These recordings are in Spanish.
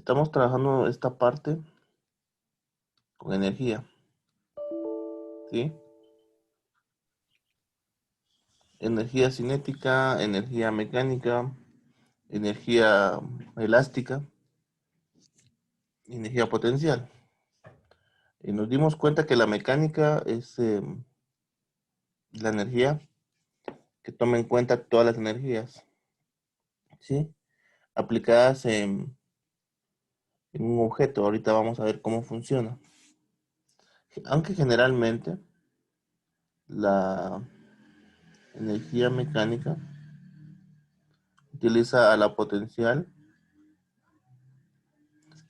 Estamos trabajando esta parte con energía, ¿sí? Energía cinética, energía mecánica, energía elástica, energía potencial. Y nos dimos cuenta que la mecánica es la energía que toma en cuenta todas las energías, ¿sí? Aplicadas en un objeto. Ahorita vamos a ver cómo funciona. Aunque generalmente la energía mecánica utiliza a la potencial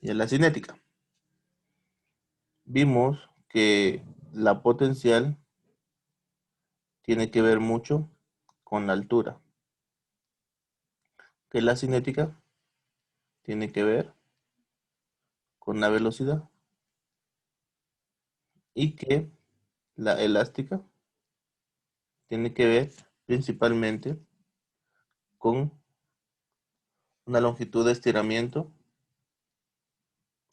y a la cinética. Vimos que la potencial tiene que ver mucho con la altura, que la cinética tiene que ver con la velocidad y que la elástica tiene que ver principalmente con una longitud de estiramiento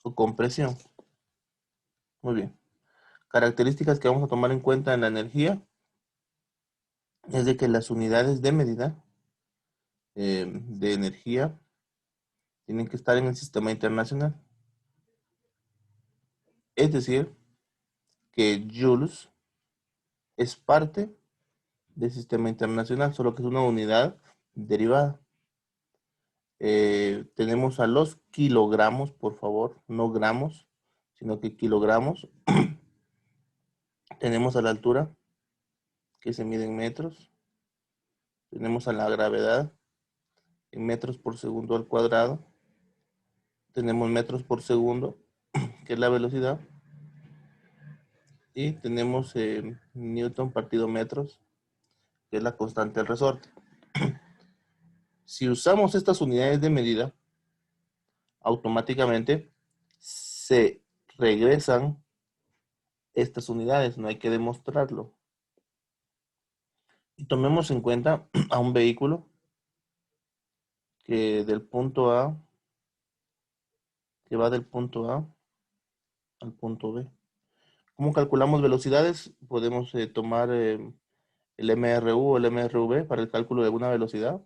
o compresión. Muy bien. Características que vamos a tomar en cuenta en la energía es de que las unidades de medida de energía tienen que estar en el sistema internacional. Es decir, que joules es parte del sistema internacional, solo que es una unidad derivada. Tenemos a los kilogramos, por favor, no gramos, sino que kilogramos. Tenemos a la altura, que se mide en metros. Tenemos a la gravedad, en metros por segundo al cuadrado. Tenemos metros por segundo, que es la velocidad. Y tenemos newton partido metros, que es la constante del resorte. Si usamos estas unidades de medida, automáticamente se regresan estas unidades, no hay que demostrarlo. Y tomemos en cuenta a un vehículo que del punto A, que va del punto A al punto B. ¿Cómo calculamos velocidades? Podemos tomar el MRU o el MRV para el cálculo de una velocidad.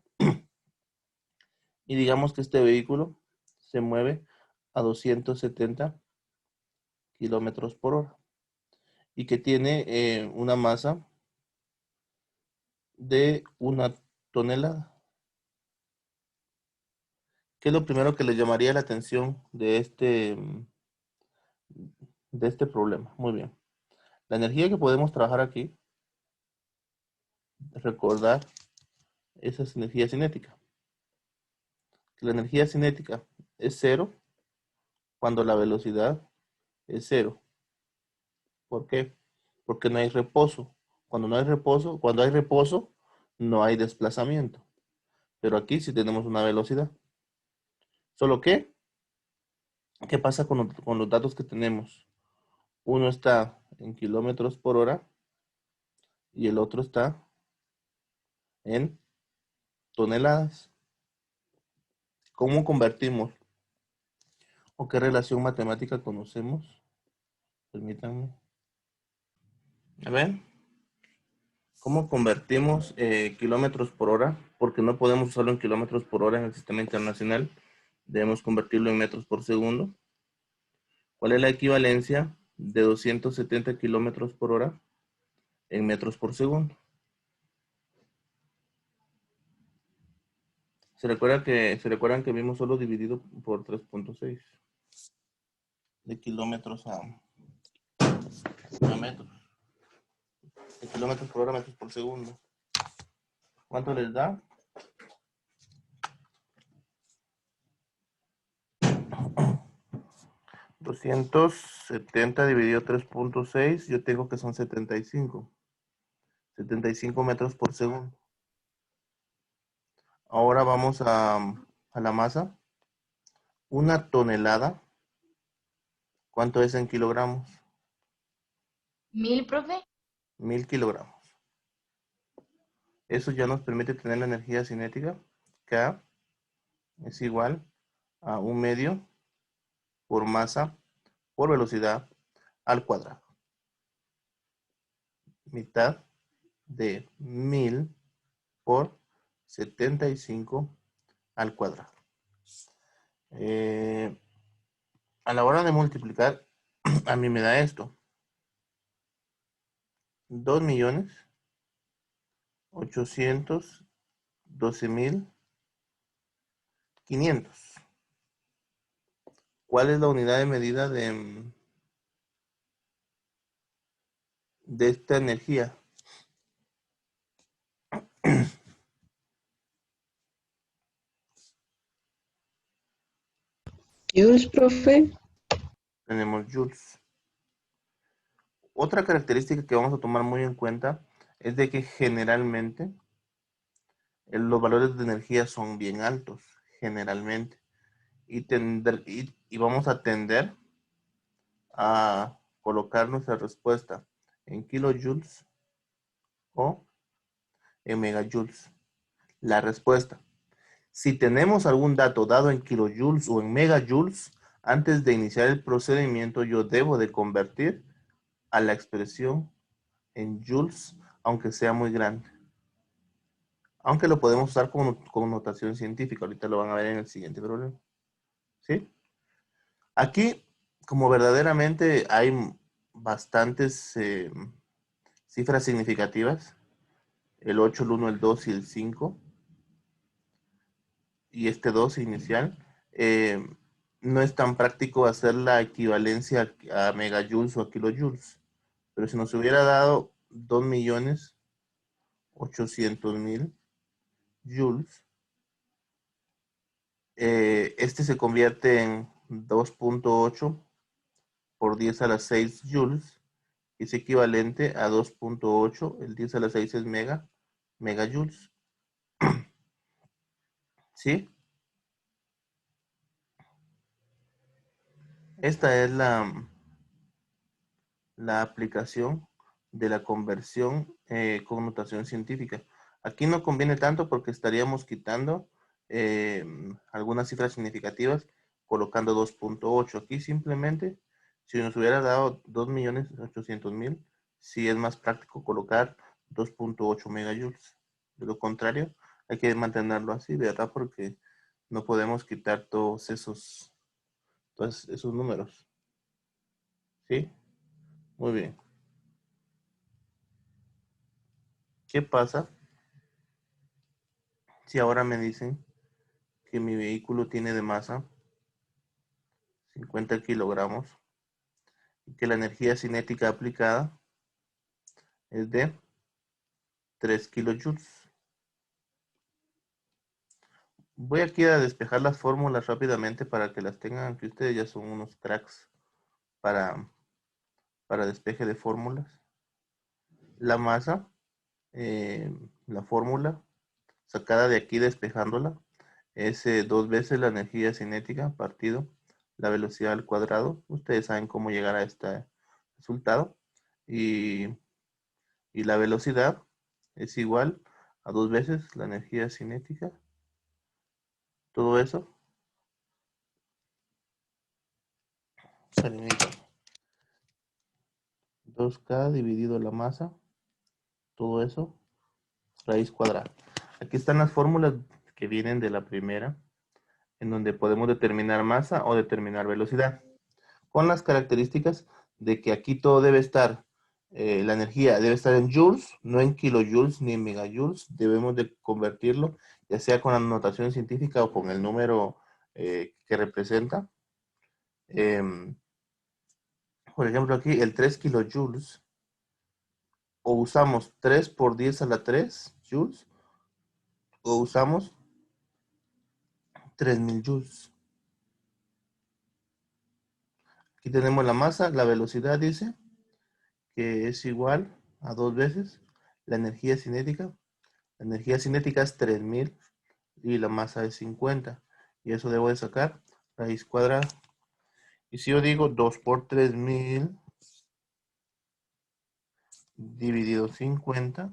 Y digamos que este vehículo se mueve a 270 kilómetros por hora y que tiene una masa de 1 tonelada. ¿Qué es lo primero que le llamaría la atención de este problema? Muy bien. La energía que podemos trabajar aquí, recordar, esa es energía cinética. La energía cinética es cero cuando la velocidad es cero. ¿Por qué? Porque no hay reposo. Cuando hay reposo, no hay desplazamiento. Pero aquí sí tenemos una velocidad. Solo que, ¿qué pasa con los datos que tenemos? Uno está en kilómetros por hora y el otro está en toneladas. ¿Cómo convertimos? ¿O qué relación matemática conocemos? Permítanme. A ver, ¿cómo convertimos kilómetros por hora? Porque no podemos usarlo en kilómetros por hora en el sistema internacional. Debemos convertirlo en metros por segundo. ¿Cuál es la equivalencia de 270 kilómetros por hora en metros por segundo? ¿Se recuerdan que vimos solo dividido por 3.6 de kilómetros a metros? De kilómetros por hora a metros por segundo. ¿Cuánto les da? 270 dividido 3.6, yo tengo que son 75. 75 metros por segundo. Ahora vamos a la masa. 1 tonelada. ¿Cuánto es en kilogramos? 1000, profe. 1000 kilogramos. Eso ya nos permite tener la energía cinética. K es igual a 1 medio por masa por velocidad al cuadrado. Mitad de 1000 por 75 al cuadrado. A la hora de multiplicar, a mí me da esto. 2.812.500. ¿Cuál es la unidad de medida de esta energía? Joules, profe. Tenemos joules. Otra característica que vamos a tomar muy en cuenta es de que generalmente los valores de energía son bien altos, generalmente, y vamos a tender a colocar nuestra respuesta en kilojoules o en megajoules. La respuesta. Si tenemos algún dato dado en kilojoules o en megajoules, antes de iniciar el procedimiento yo debo de convertir a la expresión en joules, aunque sea muy grande. Aunque lo podemos usar con notación científica. Ahorita lo van a ver en el siguiente problema. ¿Sí? Aquí, como verdaderamente hay bastantes cifras significativas, el 8, el 1, el 2 y el 5, y este 2 inicial, no es tan práctico hacer la equivalencia a megajoules o a kilojoules. Pero si nos hubiera dado 2.800.000 joules, este se convierte en 2.8 por 10 a la 6 joules, que es equivalente a 2.8, el 10 a la 6 es megajoules. ¿Sí? Esta es la aplicación de la conversión con notación científica. Aquí no conviene tanto porque estaríamos quitando algunas cifras significativas colocando 2.8. Aquí simplemente, si nos hubiera dado 2.800.000, sí es más práctico colocar 2.8 megajoules. De lo contrario, hay que mantenerlo así, ¿verdad? Porque no podemos quitar todos esos números. ¿Sí? Muy bien. ¿Qué pasa si ahora me dicen que mi vehículo tiene de masa 50 kilogramos y que la energía cinética aplicada es de 3 kilojoules? Voy aquí a despejar las fórmulas rápidamente para que las tengan, que ustedes ya son unos cracks para, para despeje de fórmulas. La masa, la fórmula sacada de aquí despejándola, es 2 veces la energía cinética partido la velocidad al cuadrado. Ustedes saben cómo llegar a este resultado. Y la velocidad es igual a 2 veces la energía cinética. Todo eso. 2K dividido la masa. Todo eso. Raíz cuadrada. Aquí están las fórmulas que vienen de la primera, en donde podemos determinar masa o determinar velocidad, con las características de que aquí todo debe estar, la energía debe estar en joules, no en kilojoules ni en megajoules. Debemos de convertirlo, ya sea con la notación científica o con el número que representa. Por ejemplo, aquí el 3 kilojoules, o usamos 3 por 10 a la 3 joules, o usamos 3000 joules. Aquí tenemos la masa, la velocidad dice que es igual a 2 veces la energía cinética. La energía cinética es 3000 y la masa es 50. Y eso debo de sacar raíz cuadrada. Y si yo digo 2 por 3000 dividido 50,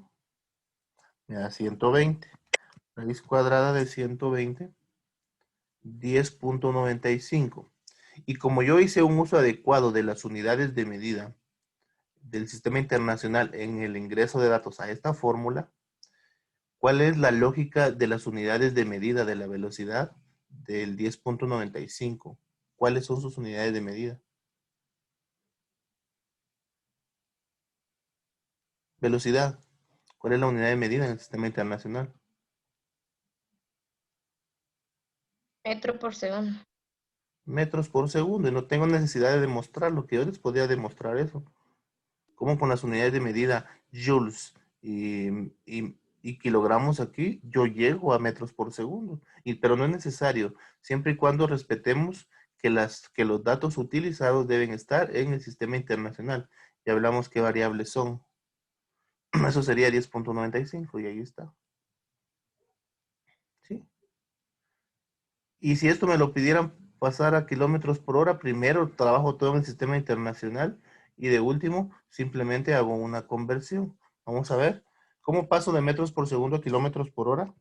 me da 120. Raíz cuadrada de 120, 10.95. Y como yo hice un uso adecuado de las unidades de medida del sistema internacional en el ingreso de datos a esta fórmula, ¿cuál es la lógica de las unidades de medida de la velocidad del 10.95? ¿Cuáles son sus unidades de medida? Velocidad. ¿Cuál es la unidad de medida en el sistema internacional? Metro por segundo. Metros por segundo. Y no tengo necesidad de demostrarlo, que yo les podría demostrar eso. Como con las unidades de medida joules y kilogramos aquí, yo llego a metros por segundo. Pero no es necesario, siempre y cuando respetemos que los datos utilizados deben estar en el sistema internacional. Ya hablamos qué variables son. Eso sería 10.95 y ahí está. ¿Sí? Y si esto me lo pidieran pasar a kilómetros por hora, primero trabajo todo en el sistema internacional y de último simplemente hago una conversión. Vamos a ver cómo paso de metros por segundo a kilómetros por hora.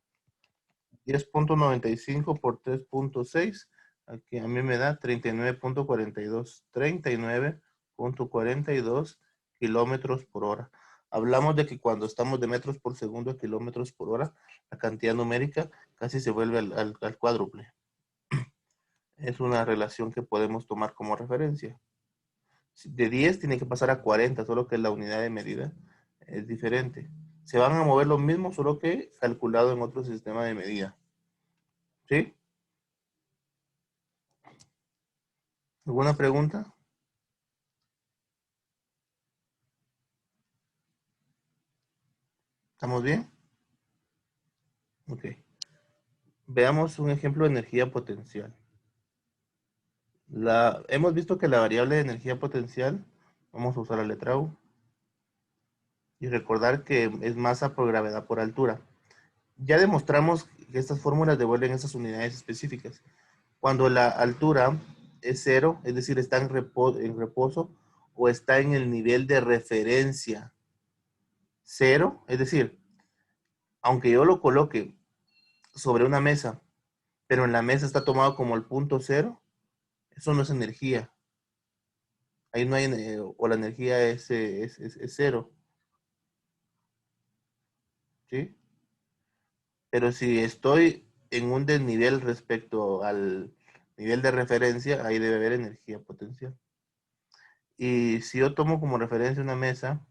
10.95 por 3.6. Aquí a mí me da 39.42. 39.42 kilómetros por hora. Hablamos de que cuando estamos de metros por segundo a kilómetros por hora, la cantidad numérica casi se vuelve al cuádruple. Es una relación que podemos tomar como referencia. De 10 tiene que pasar a 40, solo que la unidad de medida es diferente. Se van a mover lo mismo, solo que calculado en otro sistema de medida. ¿Sí? ¿Alguna pregunta? ¿Estamos bien? Ok. Veamos un ejemplo de energía potencial. Hemos visto que la variable de energía potencial, vamos a usar la letra U, y recordar que es masa por gravedad por altura. Ya demostramos que estas fórmulas devuelven esas unidades específicas. Cuando la altura es cero, es decir, está en reposo o está en el nivel de referencia cero, es decir, aunque yo lo coloque sobre una mesa, pero en la mesa está tomado como el punto cero, eso no es energía. Ahí no hay, o la energía es cero, ¿sí? Pero si estoy en un desnivel respecto al nivel de referencia, ahí debe haber energía potencial. Y si yo tomo como referencia una mesa,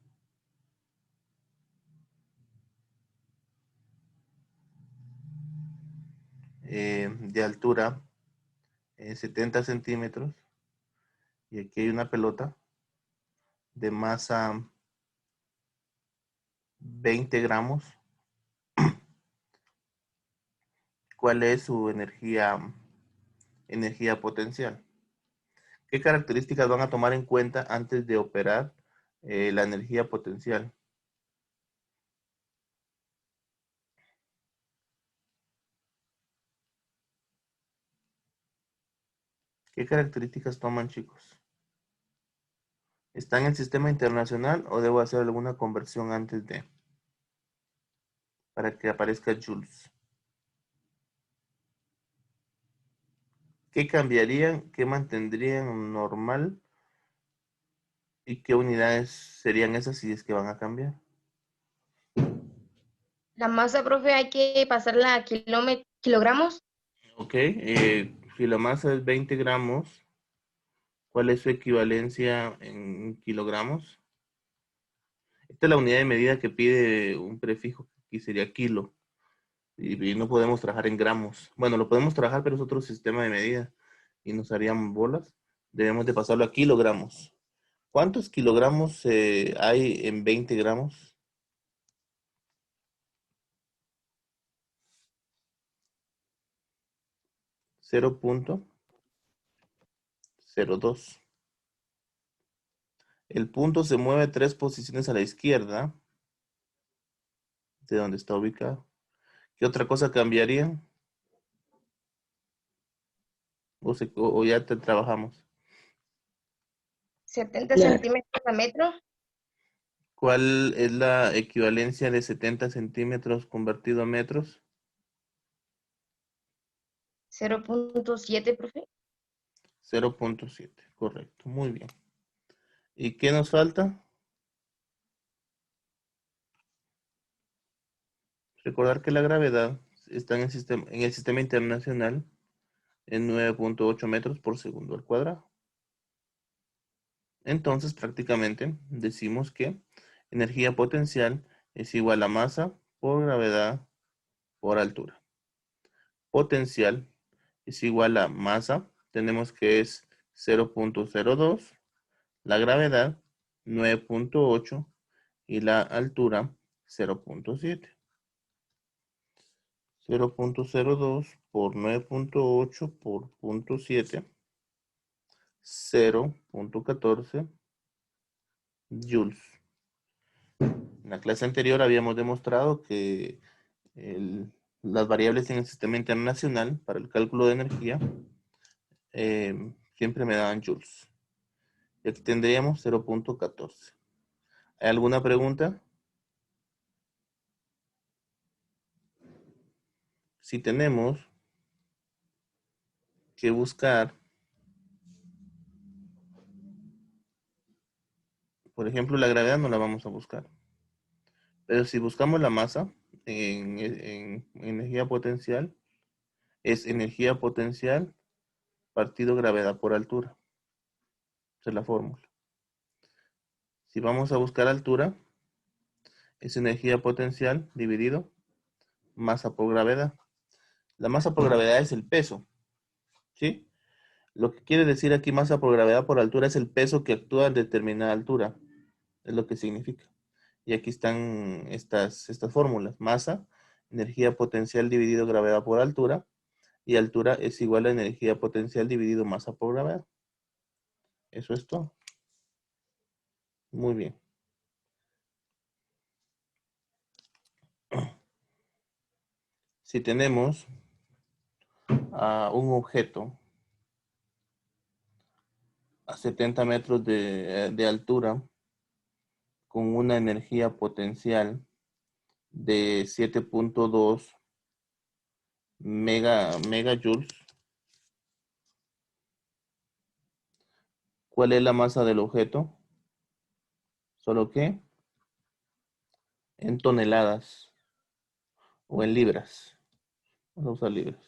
de altura 70 centímetros, y aquí hay una pelota de masa 20 gramos, ¿cuál es su energía potencial? ¿Qué características van a tomar en cuenta antes de operar la energía potencial? ¿Qué características toman, chicos? ¿Está en el sistema internacional o debo hacer alguna conversión antes de, para que aparezca joules? ¿Qué cambiarían? ¿Qué mantendrían normal? ¿Y qué unidades serían esas si es que van a cambiar? La masa, profe, hay que pasarla a kilogramos. Ok, si la masa es 20 gramos, ¿cuál es su equivalencia en kilogramos? Esta es la unidad de medida que pide un prefijo, que sería kilo. Y no podemos trabajar en gramos. Bueno, lo podemos trabajar, pero es otro sistema de medida. Y nos harían bolas. Debemos de pasarlo a kilogramos. ¿Cuántos kilogramos hay en 20 gramos? 0.02. El punto se mueve 3 posiciones a la izquierda de donde está ubicado. ¿Qué otra cosa cambiaría? O ya te trabajamos. 70 centímetros a metro. ¿Cuál es la equivalencia de 70 centímetros convertido a metros? 0.7, profe. 0.7, correcto, muy bien. ¿Y qué nos falta? Recordar que la gravedad está en el sistema internacional en 9.8 metros por segundo al cuadrado. Entonces, prácticamente decimos que energía potencial es igual a masa por gravedad por altura. Potencial es igual a masa, tenemos que es 0.02, la gravedad 9.8 y la altura 0.7. 0.02 por 9.8 por 0.7, 0.14 joules. En la clase anterior habíamos demostrado que las variables en el sistema internacional para el cálculo de energía siempre me daban joules. Y aquí tendríamos 0.14. ¿Hay alguna pregunta? Si tenemos que buscar, por ejemplo, la gravedad no la vamos a buscar. Pero si buscamos la masa en energía potencial, es energía potencial partido gravedad por altura. Esa es la fórmula. Si vamos a buscar altura, es energía potencial dividido masa por gravedad. La masa por gravedad es el peso, ¿sí? Lo que quiere decir aquí masa por gravedad por altura es el peso que actúa en determinada altura. Es lo que significa. Y aquí están estas fórmulas. Masa, energía potencial dividido gravedad por altura. Y altura es igual a energía potencial dividido masa por gravedad. Eso es todo. Muy bien. Si tenemos a un objeto a 70 metros de altura con una energía potencial de 7.2 megajoules, ¿cuál es la masa del objeto? Solo que en toneladas o en libras. Vamos a usar libras.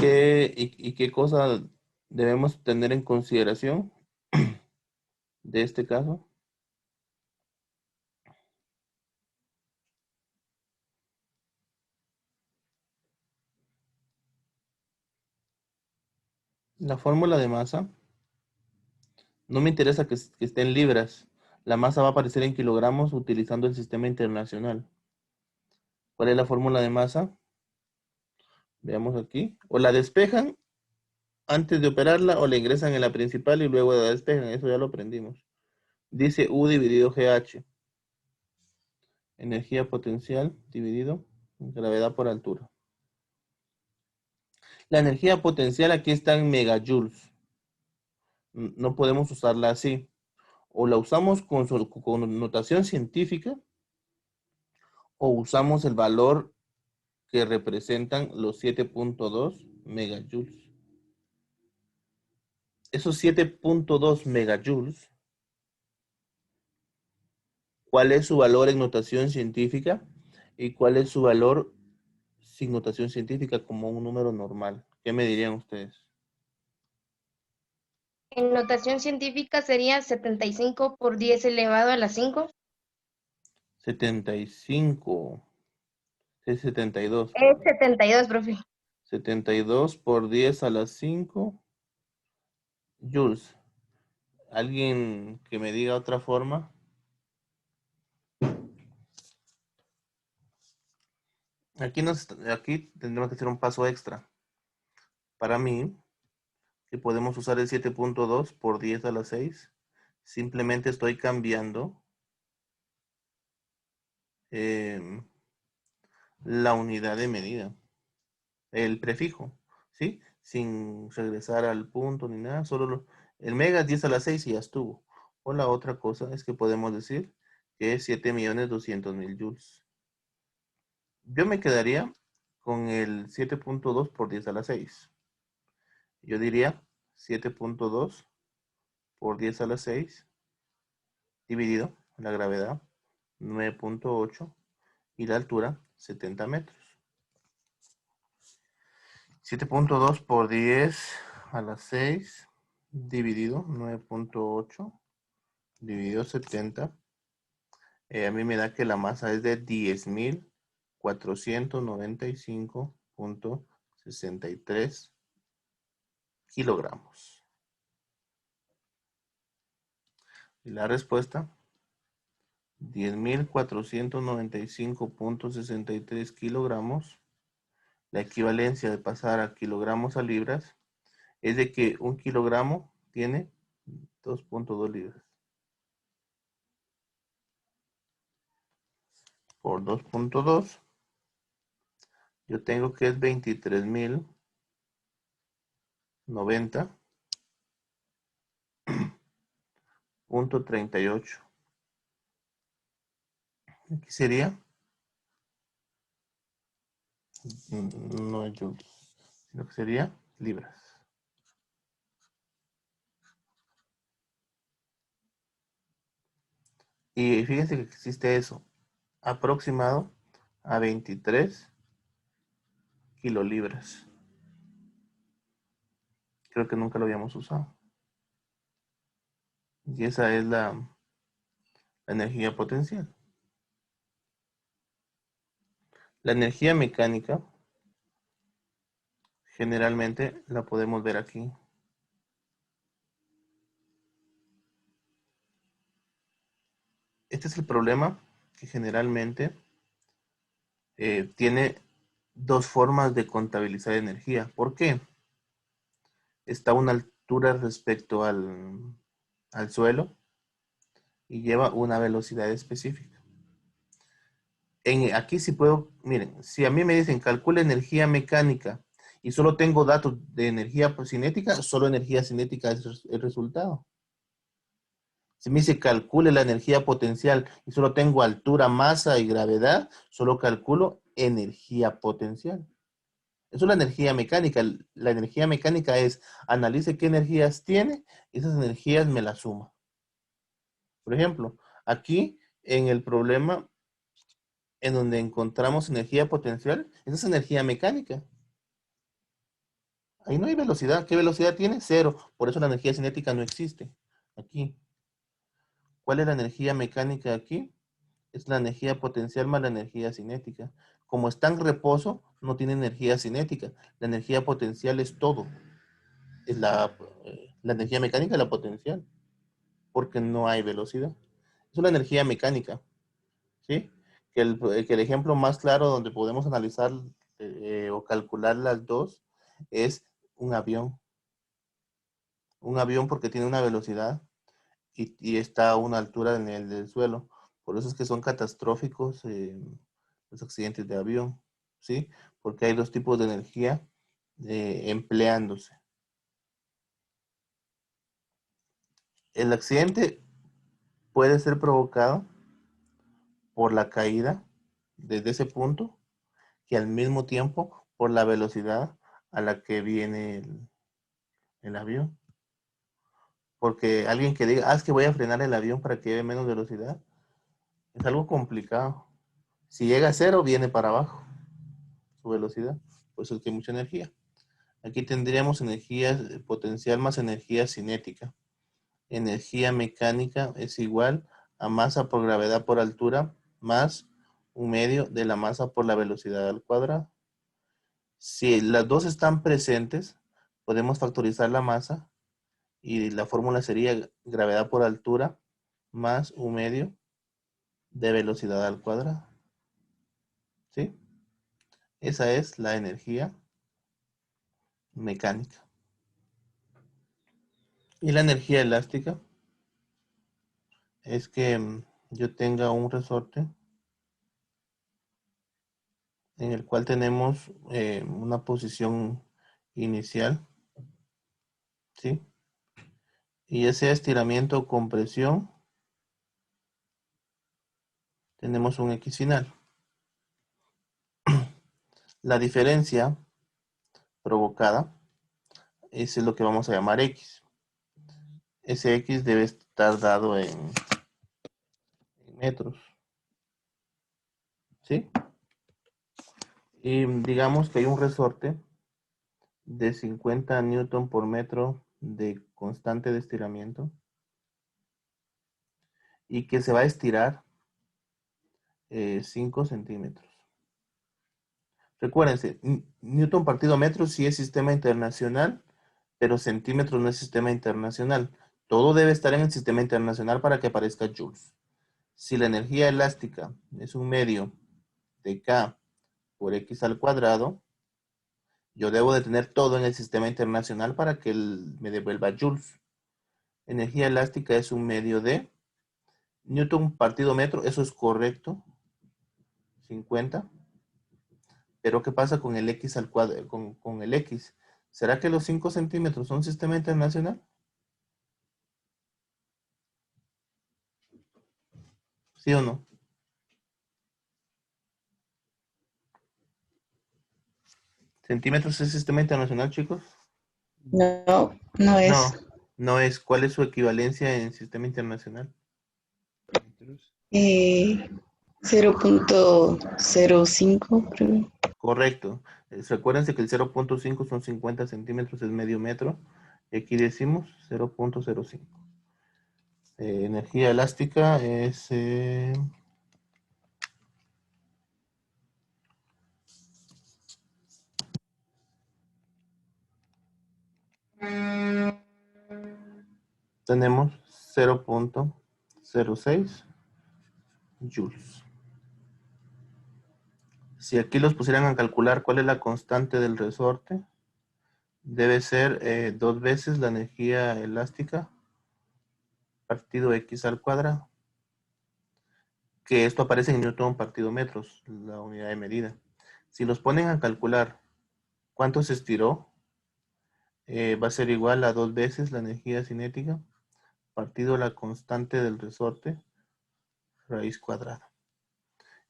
¿Y qué cosa debemos tener en consideración de este caso? La fórmula de masa, no me interesa que esté en libras. La masa va a aparecer en kilogramos utilizando el sistema internacional. ¿Cuál es la fórmula de masa? Veamos aquí. O la despejan antes de operarla o la ingresan en la principal y luego la despejan. Eso ya lo aprendimos. Dice U dividido GH. Energía potencial dividido gravedad por altura. La energía potencial aquí está en megajoules. No podemos usarla así. O la usamos con notación científica o usamos el valor que representan los 7.2 megajoules. Esos 7.2 megajoules, ¿cuál es su valor en notación científica? ¿Y cuál es su valor sin notación científica como un número normal? ¿Qué me dirían ustedes? En notación científica sería 75 por 10 elevado a la 5. 75. Es 72. Es 72, profe. 72 por 10 a la 5 joules. ¿Alguien que me diga otra forma? Aquí tendremos que hacer un paso extra. Para mí, que podemos usar el 7.2 por 10 a la 6, simplemente estoy cambiando la unidad de medida, el prefijo, ¿sí? Sin regresar al punto ni nada, solo el mega es 10 a la 6 y ya estuvo. O la otra cosa es que podemos decir que es 7.200.000 joules. Yo me quedaría con el 7.2 por 10 a la 6. Yo diría 7.2 por 10 a la 6 dividido la gravedad 9.8 y la altura 70 metros. 7.2 por 10 a la 6 dividido 9.8 dividido 70. A mí me da que la masa es de 10.495.63 kilogramos. Y la respuesta, 10.495.63 kilogramos. La equivalencia de pasar a kilogramos a libras es de que un kilogramo tiene 2.2 libras. Por 2.2, yo tengo que es 23.090.38. Aquí sería, no es joules, sino que sería libras. Y fíjense que existe eso, aproximado a 23 kilolibras. Creo que nunca lo habíamos usado. Y esa es la energía potencial. La energía mecánica generalmente la podemos ver aquí. Este es el problema que generalmente tiene dos formas de contabilizar energía. ¿Por qué? Está a una altura respecto al suelo y lleva una velocidad específica. Aquí sí puedo, miren, si a mí me dicen calcula energía mecánica y solo tengo datos de energía cinética, solo energía cinética es el resultado. Si me dice calcule la energía potencial y solo tengo altura, masa y gravedad, solo calculo energía potencial. Eso es la energía mecánica. La energía mecánica es analice qué energías tiene y esas energías me las suma. Por ejemplo, aquí en el problema en donde encontramos energía potencial, esa es energía mecánica. Ahí no hay velocidad. ¿Qué velocidad tiene? Cero. Por eso la energía cinética no existe. Aquí. ¿Cuál es la energía mecánica aquí? Es la energía potencial más la energía cinética. Como está en reposo, no tiene energía cinética. La energía potencial es todo. Es la energía mecánica es la potencial, porque no hay velocidad. Es una energía mecánica, ¿sí? Que el ejemplo más claro donde podemos analizar o calcular las dos es un avión. Un avión porque tiene una velocidad y está a una altura en el del suelo. Por eso es que son catastróficos los accidentes de avión, ¿sí? Porque hay dos tipos de energía empleándose. El accidente puede ser provocado por la caída desde ese punto que al mismo tiempo por la velocidad a la que viene el avión. Porque alguien que diga, es que voy a frenar el avión para que lleve menos velocidad, es algo complicado. Si llega a cero, viene para abajo su velocidad. Pues es que hay mucha energía. Aquí tendríamos energía potencial más energía cinética. Energía mecánica es igual a masa por gravedad por altura más un medio de la masa por la velocidad al cuadrado. Si las dos están presentes, podemos factorizar la masa y la fórmula sería gravedad por altura más un medio de velocidad al cuadrado. ¿Sí? Esa es la energía mecánica. Y la energía elástica es que yo tenga un resorte en el cual tenemos una posición inicial, ¿sí? Y ese estiramiento o compresión, tenemos un X final. La diferencia provocada es lo que vamos a llamar X. Ese X debe estar dado en metros. ¿Sí? Y digamos que hay un resorte de 50 newton por metro de constante de estiramiento y que se va a estirar 5 centímetros. Recuérdense, newton partido metro sí es sistema internacional, pero centímetros no es sistema internacional. Todo debe estar en el sistema internacional para que aparezca joules. Si la energía elástica es un medio de K por X al cuadrado, yo debo de tener todo en el sistema internacional para que me devuelva joules. Energía elástica es un medio de newton partido metro, eso es correcto, 50. Pero ¿qué pasa con el X al cuadrado, con el X? ¿Será que los 5 centímetros son sistema internacional? ¿Sí o no? ¿Centímetros es sistema internacional, chicos? No, no es. No, no es. ¿Cuál es su equivalencia en sistema internacional? Eh, 0.05, creo. Correcto. Recuérdense que el 0.5 son 50 centímetros, es medio metro. Y aquí decimos 0.05. Energía elástica es... tenemos 0.06 joules. Si aquí los pusieran a calcular cuál es la constante del resorte, debe ser 2 veces la energía elástica partido X al cuadrado. Que esto aparece en newton partido metros, la unidad de medida. Si los ponen a calcular cuánto se estiró, va a ser igual a 2 veces la energía cinética partido la constante del resorte raíz cuadrada.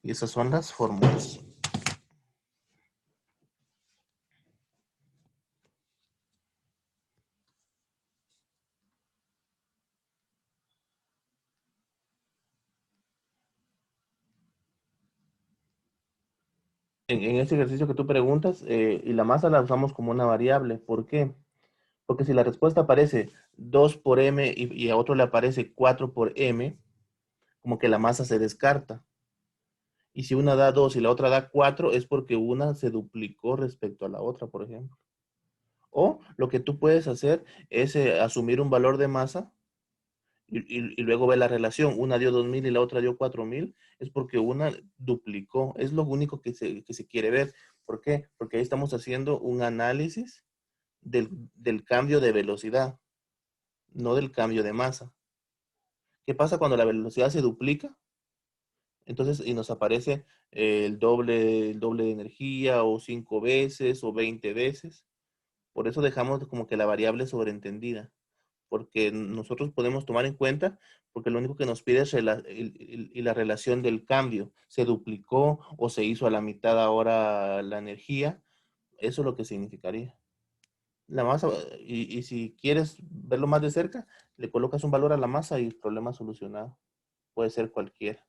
Y esas son las fórmulas. En este ejercicio que tú preguntas, y la masa la usamos como una variable. ¿Por qué? Porque si la respuesta aparece 2 por m y a otro le aparece 4 por m, como que la masa se descarta. Y si una da 2 y la otra da 4, es porque una se duplicó respecto a la otra, por ejemplo. O lo que tú puedes hacer es asumir un valor de masa y luego ver la relación. Una dio 2000 y la otra dio 4000. Es porque una duplicó. Es lo único que se quiere ver. ¿Por qué? Porque ahí estamos haciendo un análisis del cambio de velocidad, no del cambio de masa. ¿Qué pasa cuando la velocidad se duplica? Entonces, y nos aparece el doble de energía, o 5 veces, o 20 veces. Por eso dejamos como que la variable sobreentendida, porque nosotros podemos tomar en cuenta, porque lo único que nos pide es la relación del cambio. Se duplicó o se hizo a la mitad ahora la energía. Eso es lo que significaría. La masa, y si quieres verlo más de cerca, le colocas un valor a la masa y el problema solucionado. Puede ser cualquiera.